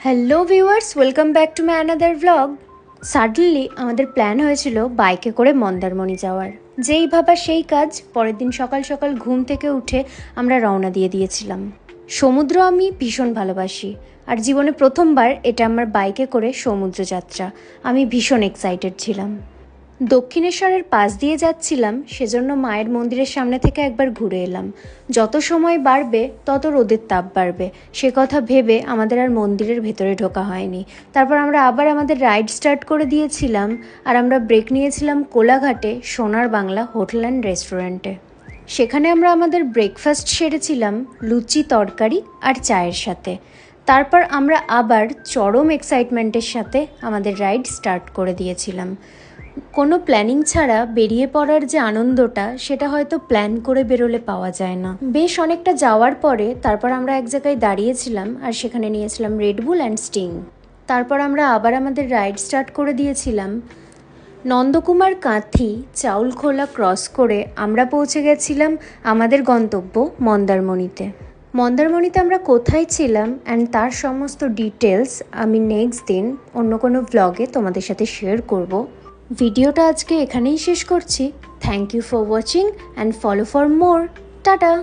Hello viewers, welcome back to my another vlog. Suddenly আমাদের plan হয়েছিল বাইকে করে মন্দারমণি যাওয়ার। যেই ভাবা সেই কাজ, পরের দিন সকাল সকাল ঘুম থেকে উঠে আমরা রওনা দিয়ে দিয়েছিলাম। সমুদ্র আমি ভীষণ ভালোবাসি, আর জীবনে প্রথমবার এটা আমার বাইকে করে সমুদ্র যাত্রা। আমি ভীষণ এক্সাইটেড ছিলাম। দক্ষিণেশ্বরের পাশ দিয়ে যাচ্ছিলাম, সেজন্য মায়ের মন্দিরের সামনে থেকে একবার ঘুরে এলাম। যত সময় বাড়বে তত রোদের তাপ বাড়বে, সে কথা ভেবে আমাদের আর মন্দিরের ভেতরে ঢোকা হয়নি। তারপর আমরা আবার আমাদের রাইড স্টার্ট করে দিয়েছিলাম, আর আমরা ব্রেক নিয়েছিলাম কোলাঘাটে সোনার বাংলা হোটেল অ্যান্ড রেস্টুরেন্টে। সেখানে আমরা আমাদের ব্রেকফাস্ট সেরেছিলাম লুচি তরকারি আর চায়ের সাথে। তারপর আমরা আবার চরম এক্সাইটমেন্টের সাথে আমাদের রাইড স্টার্ট করে দিয়েছিলাম। কোনো প্ল্যানিং ছাড়া বেরিয়ে পড়ার যে আনন্দটা, সেটা হয়তো প্ল্যান করে বেরোলে পাওয়া যায় না। বেশ অনেকটা যাওয়ার পরে তারপর আমরা এক জায়গায় দাঁড়িয়েছিলাম, আর সেখানে নিয়েছিলাম রেডবুল অ্যান্ড স্টিং। তারপর আমরা আবার আমাদের রাইড স্টার্ট করে দিয়েছিলাম। নন্দকুমার কাঁথি চাউলখোলা ক্রস করে আমরা পৌঁছে গেছিলাম আমাদের গন্তব্য মন্দারমণিতে। মন্দারমণিতে আমরা কোথায় ছিলাম অ্যান্ড তার সমস্ত ডিটেলস আমি নেক্সট দিন অন্য কোনো ভ্লগে তোমাদের সাথে শেয়ার করব। ভিডিওটা আজকে এখানেই শেষ করছি। Thank you for watching and follow for more. Tata.